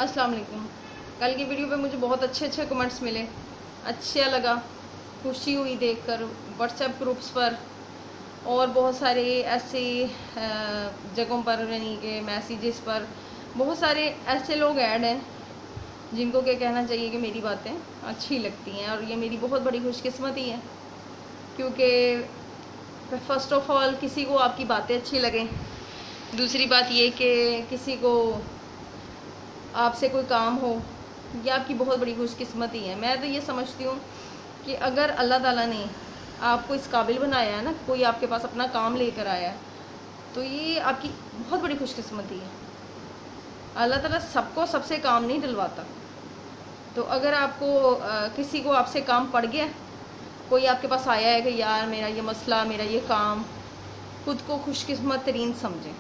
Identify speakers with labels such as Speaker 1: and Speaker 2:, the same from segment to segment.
Speaker 1: अस्सलाम वालेकुम। कल की वीडियो पे मुझे बहुत अच्छे कमेंट्स मिले, अच्छा लगा, खुशी हुई देखकर व्हाट्सएप ग्रुप्स पर और बहुत सारे ऐसे जगहों पर, यानी कि मैसेजेस पर बहुत सारे ऐसे लोग ऐड हैं जिनको क्या कहना चाहिए कि मेरी बातें अच्छी लगती हैं, और ये मेरी बहुत बड़ी खुशकिस्मती है। क्योंकि फ़र्स्ट ऑफ ऑल किसी को आपकी बातें अच्छी लगें, दूसरी बात ये कि किसी को आपसे कोई काम हो, ये आपकी बहुत बड़ी खुशकिस्मती है। मैं तो ये समझती हूँ कि अगर अल्लाह ताला ने आपको इस काबिल बनाया है ना, कोई आपके पास अपना काम लेकर आया है, तो ये आपकी बहुत बड़ी खुशकिस्मती है। अल्लाह ताला सबको सबसे काम नहीं दिलवाता। तो अगर आपको किसी को आपसे काम पड़ गया, कोई आपके पास आया है कि यार मेरा ये मसला, मेरा ये काम, खुद को खुशकिस्मत तरीन समझें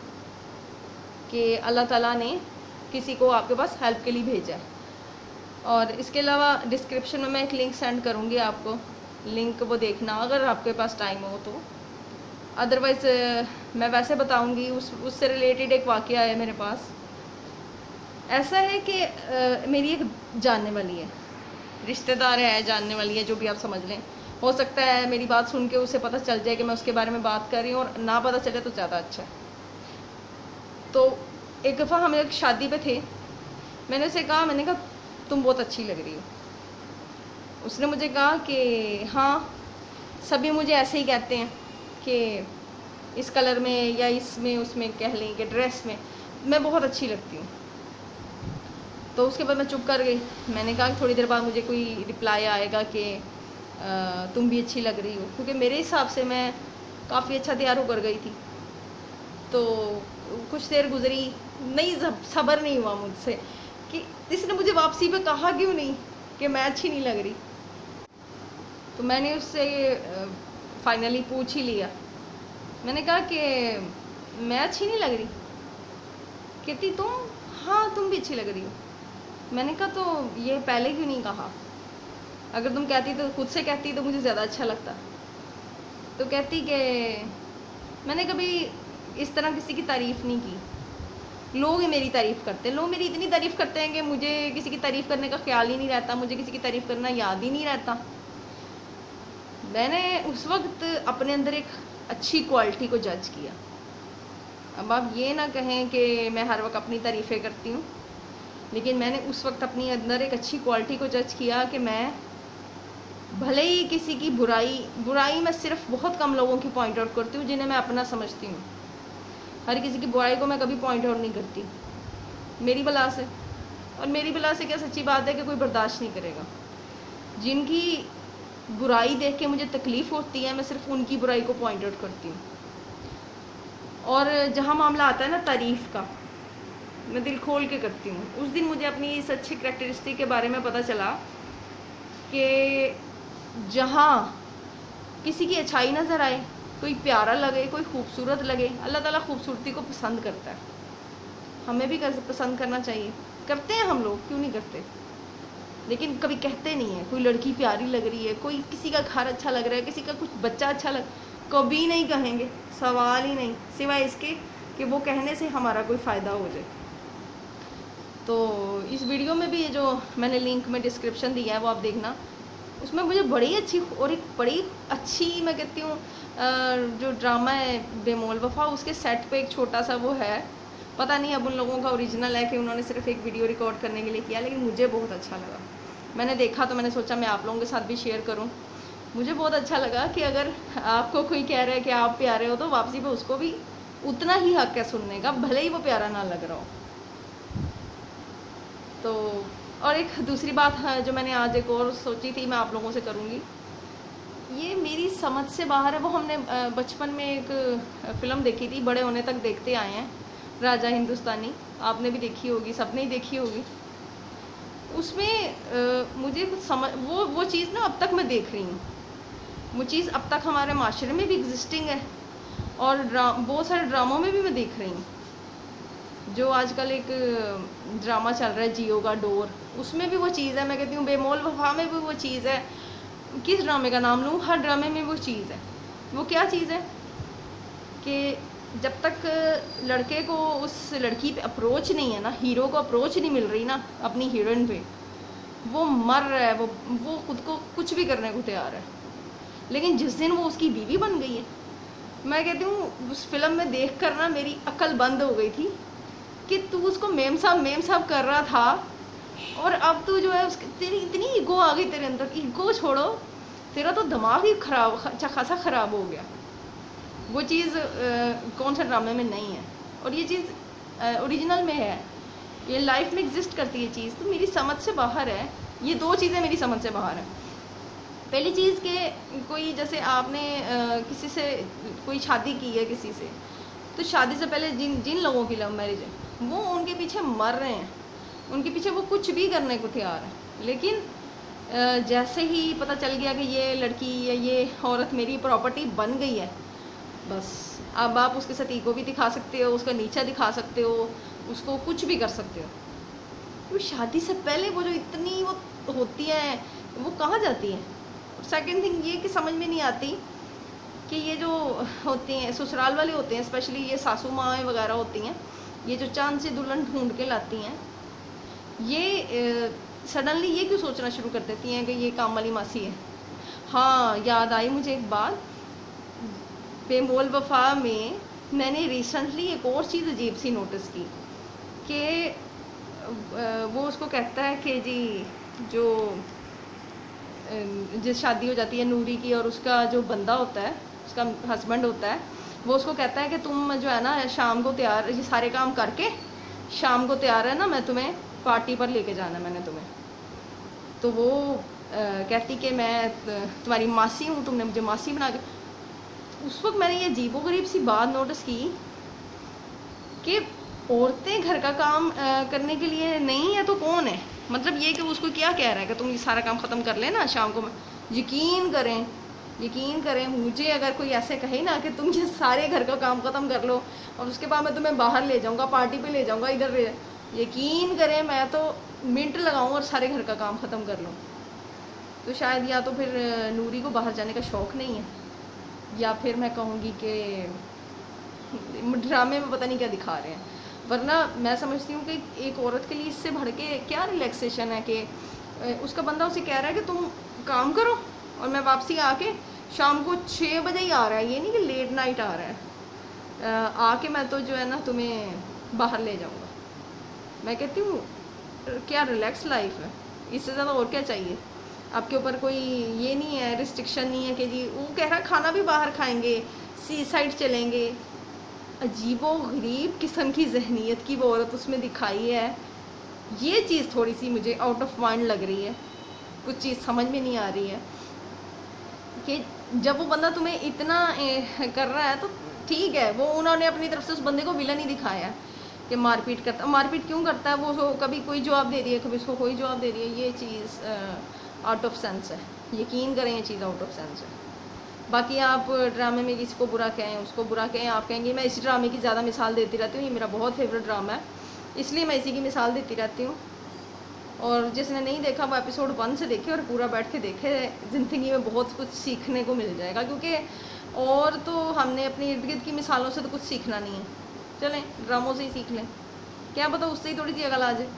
Speaker 1: कि अल्लाह ताला ने किसी को आपके पास हेल्प के लिए भेजा है। और इसके अलावा डिस्क्रिप्शन में मैं एक लिंक सेंड करूँगी आपको, लिंक वो देखना अगर आपके पास टाइम हो तो। अदरवाइज़ मैं वैसे बताऊँगी, उससे रिलेटेड एक वाक़या है मेरे पास। ऐसा है कि मेरी एक जानने वाली है, रिश्तेदार है, जानने वाली है, जो भी आप समझ लें। हो सकता है मेरी बात सुन के उसे पता चल जाए कि मैं उसके बारे में बात कर रही हूँ, और ना पता चले तो ज़्यादा अच्छा है। तो एक दफ़ा हम एक शादी पे थे, मैंने उसे कहा, मैंने कहा तुम बहुत अच्छी लग रही हो। उसने मुझे कहा कि हाँ, सभी मुझे ऐसे ही कहते हैं कि इस कलर में या इसमें उसमें कह लें कि ड्रेस में मैं बहुत अच्छी लगती हूँ। तो उसके बाद मैं चुप कर गई। मैंने कहा कि थोड़ी देर बाद मुझे कोई रिप्लाई आएगा कि तुम भी अच्छी लग रही हो, क्योंकि मेरे हिसाब से मैं काफ़ी अच्छा तैयार होकर गई थी। तो कुछ देर गुजरी, नहीं, सब्र नहीं हुआ मुझसे कि इसने मुझे वापसी पे कहा क्यों नहीं कि मैं अच्छी नहीं लग रही। तो मैंने उससे फाइनली पूछ ही लिया। मैंने कहा कि मैं अच्छी नहीं लग रही। कहती तुम, हाँ तुम भी अच्छी लग रही हो। मैंने कहा तो ये पहले क्यों नहीं कहा? अगर तुम कहती तो खुद से कहती तो मुझे ज़्यादा अच्छा लगता। तो कहती कि मैंने कभी इस तरह किसी की तारीफ़ नहीं की। लोग मेरी तारीफ़ करते हैं, लोग मेरी इतनी तारीफ़ करते हैं कि मुझे किसी की तारीफ़ करने का ख्याल ही नहीं रहता, मुझे किसी की तारीफ़ करना याद ही नहीं रहता। मैंने उस वक्त अपने अंदर एक अच्छी क्वालिटी को जज किया। अब आप ये ना कहें कि मैं हर वक्त अपनी तारीफ़ें करती हूँ, लेकिन मैंने उस वक्त अपने अंदर एक अच्छी क्वालिटी को जज किया कि मैं भले ही किसी की बुराई मैं सिर्फ बहुत कम लोगों की पॉइंट आउट करती हूँ जिन्हें मैं अपना समझती हूँ। हर किसी की बुराई को मैं कभी पॉइंट आउट नहीं करती, मेरी बला से। और मेरी बला से क्या सच्ची बात है कि कोई बर्दाश्त नहीं करेगा। जिनकी बुराई देख के मुझे तकलीफ़ होती है, मैं सिर्फ उनकी बुराई को पॉइंट आउट करती हूँ। और जहाँ मामला आता है ना तारीफ़ का, मैं दिल खोल के करती हूँ। उस दिन मुझे अपनी इस अच्छी करैक्टरिस्टिक के बारे में पता चला कि जहाँ किसी की अच्छाई नज़र आए, कोई प्यारा लगे, कोई खूबसूरत लगे, अल्लाह ताला खूबसूरती को पसंद करता है। हमें भी पसंद करना चाहिए, करते हैं हम लोग, क्यों नहीं करते, लेकिन कभी कहते नहीं है। कोई लड़की प्यारी लग रही है, कोई किसी का घर अच्छा लग रहा है, किसी का कुछ बच्चा अच्छा कभी नहीं कहेंगे, सवाल ही नहीं, सिवाय इसके कि वो कहने से हमारा कोई फ़ायदा हो जाए। तो इस वीडियो में भी ये जो मैंने लिंक में डिस्क्रिप्शन दिया है वो आप देखना। उसमें मुझे बड़ी अच्छी, और एक बड़ी अच्छी, मैं कहती हूँ, जो ड्रामा है बेमोल वफा, उसके सेट पे एक छोटा सा वो है, पता नहीं अब उन लोगों का ओरिजिनल है कि उन्होंने सिर्फ एक वीडियो रिकॉर्ड करने के लिए किया, लेकिन मुझे बहुत अच्छा लगा। मैंने देखा तो मैंने सोचा मैं आप लोगों के साथ भी शेयर करूँ। मुझे बहुत अच्छा लगा कि अगर आपको कोई कह रहा है कि आप प्यारे हो, तो वापसी पे उसको भी उतना ही हक है सुनने का, भले ही वो प्यारा ना लग रहा हो। तो और एक दूसरी बात है जो मैंने आज एक और सोची थी, मैं आप लोगों से करूँगी, ये मेरी समझ से बाहर है। वो हमने बचपन में एक फ़िल्म देखी थी, बड़े होने तक देखते आए हैं, राजा हिंदुस्तानी, आपने भी देखी होगी, सबने ही देखी होगी। उसमें मुझे कुछ समझ, वो चीज़ ना अब तक मैं देख रही हूँ, वो चीज़ अब तक हमारे माशरे में भी एग्जिस्टिंग है, और बहुत सारे ड्रामों में भी मैं देख रही हूँ। जो आजकल एक ड्रामा चल रहा है जियो का डोर, उसमें भी वो चीज़ है। मैं कहती हूँ बेमोल वफा में भी वो चीज़ है। किस ड्रामे का नाम लूँ, हर ड्रामे में वो चीज़ है। वो क्या चीज़ है कि جب تک لڑکے کو اس لڑکی پہ اپروچ نہیں ہے نا، ہیرو کو اپروچ نہیں مل رہی نا اپنی ہیروئن پہ، وہ مر رہا ہے، وہ خود کو کچھ بھی کرنے کو تیار ہے. لیکن جس دن وہ اس کی بیوی بن گئی ہے، میں کہتی ہوں اس فلم میں دیکھ کر نا میری عقل بند ہو گئی تھی کہ تو اس کو میم صاحب کر رہا تھا، اور اب تو جو ہے تیری اتنی ایگو آ گئی تیرے اندر. ایگو چھوڑو، تیرا تو دماغ ہی خراب، اچھا خاصا خراب ہو گیا. وہ چیز کون سے ڈرامے میں نہیں ہے، اور یہ چیز اوریجنل میں ہے، یہ لائف میں ایگزسٹ کرتی ہے چیز. تو میری سمجھ سے باہر ہے، یہ دو چیزیں میری سمجھ سے باہر ہیں. پہلی چیز کہ کوئی جیسے آپ نے کسی سے کوئی شادی کی ہے کسی سے، تو شادی سے پہلے جن لوگوں کی لو میرج ہے وہ ان کے پیچھے مر رہے ہیں، ان کے پیچھے وہ کچھ بھی کرنے کو تیار ہے. لیکن جیسے ہی پتہ چل گیا کہ یہ لڑکی یا یہ عورت میری پراپرٹی بن گئی ہے، بس اب آپ اس کے ساتھ ایگو بھی دکھا سکتے ہو، اس کا نیچا دکھا سکتے ہو، اس کو کچھ بھی کر سکتے ہو. تو شادی سے پہلے وہ جو اتنی وہ ہوتی ہیں وہ کہاں جاتی ہیں. سیکنڈ تھنگ یہ کہ سمجھ میں نہیں آتی کہ یہ جو ہوتے ہیں سسرال والے ہوتے ہیں، اسپیشلی یہ ساسو ماں وغیرہ ہوتی ہیں، یہ جو چاند سے دلہن ڈھونڈ کے لاتی ہیں، یہ سڈنلی یہ کیوں سوچنا شروع کر دیتی ہیں کہ یہ کام والی ماسی ہے. ہاں یاد آئی مجھے ایک بات، بے مول وفا میں نے ریسنٹلی ایک اور چیز عجیب سی نوٹس کی کہ وہ اس کو کہتا ہے کہ جی جو جس شادی ہو جاتی ہے نوری کی، اور اس کا جو بندہ ہوتا ہے، اس کا ہسبینڈ ہوتا ہے، وہ اس کو کہتا ہے کہ تم جو ہے نا شام کو تیار، یہ سارے کام کر کے شام کو تیار ہے نا، میں تمہیں پارٹی پر لے کے جانا میں نے تمہیں. تو وہ کہتی کہ میں تمہاری ماسی ہوں، تم نے مجھے ماسی بنا کے. اس وقت میں نے یہ عجیب و غریب سی بات نوٹس کی کہ عورتیں گھر کا کام کرنے کے لیے نہیں ہے تو کون ہے. مطلب یہ کہ اس کو کیا کہہ رہا ہے کہ تم یہ سارا کام ختم کر لیں نا شام کو. یقین کریں مجھے اگر کوئی ایسے کہے نا کہ تم یہ سارے گھر کا کام ختم کر لو اور اس کے بعد میں تمہیں باہر لے جاؤں گا، پارٹی پہ لے جاؤں گا، ادھر یقین کریں میں تو منٹ لگاؤں اور سارے گھر کا کام ختم کر لوں. تو شاید یا تو پھر نوری کو باہر جانے کا شوق نہیں ہے، یا پھر میں کہوں گی کہ ڈرامے میں پتہ نہیں کیا دکھا رہے ہیں. ورنہ میں سمجھتی ہوں کہ ایک عورت کے لیے اس سے بڑھ کے کیا ریلیکسیشن ہے کہ اس کا بندہ اسے کہہ رہا ہے کہ تم کام کرو اور میں واپسی آ کے شام کو 6 بجے ہی آ رہا ہے، یہ نہیں کہ لیٹ نائٹ آ رہا ہے، آ کے میں تو جو ہے نا تمہیں باہر لے جاؤں گا. میں کہتی ہوں کیا ریلیکس لائف ہے، اس سے زیادہ اور کیا چاہیے. آپ کے اوپر کوئی یہ نہیں ہے، ریسٹرکشن نہیں ہے کہ جی وہ کہہ رہا ہے کھانا بھی باہر کھائیں گے، سی سائڈ چلیں گے. عجیب و غریب قسم کی ذہنیت کی وہ عورت اس میں دکھائی ہے. یہ چیز تھوڑی سی مجھے آؤٹ آف مائنڈ لگ رہی ہے، کچھ چیز سمجھ میں نہیں آ رہی ہے کہ جب وہ بندہ تمہیں اتنا کر رہا ہے تو ٹھیک ہے، وہ انہوں نے اپنی طرف سے اس بندے کو ویلن ہی دکھایا کہ مار پیٹ کرتا. مار پیٹ کیوں کرتا ہے وہ کبھی کوئی جواب دے رہی ہے، کبھی اس کو کوئی جواب دے رہی ہے. یہ چیز آؤٹ آف سینس ہے، یقین کریں یہ چیز آؤٹ آف سینس ہے. باقی آپ ڈرامے میں کسی کو برا کہیں، اس کو برا کہیں، آپ کہیں گے میں اسی ڈرامے کی زیادہ مثال دیتی رہتی ہوں، یہ میرا بہت فیوریٹ ڈرامہ ہے اس لیے میں اسی کی مثال دیتی رہتی ہوں. اور جس نے نہیں دیکھا وہ ایپیسوڈ 1 سے دیکھے اور پورا بیٹھ کے دیکھے، زندگی میں بہت کچھ سیکھنے کو مل جائے گا. کیونکہ اور تو ہم نے اپنی ارد گرد کی مثالوں سے تو کچھ سیکھنا نہیں ہے. چلیں ڈراموں سے ہی سیکھ لیں، کیا پتہ اس سے ہی تھوڑی سی عقل آ جائے.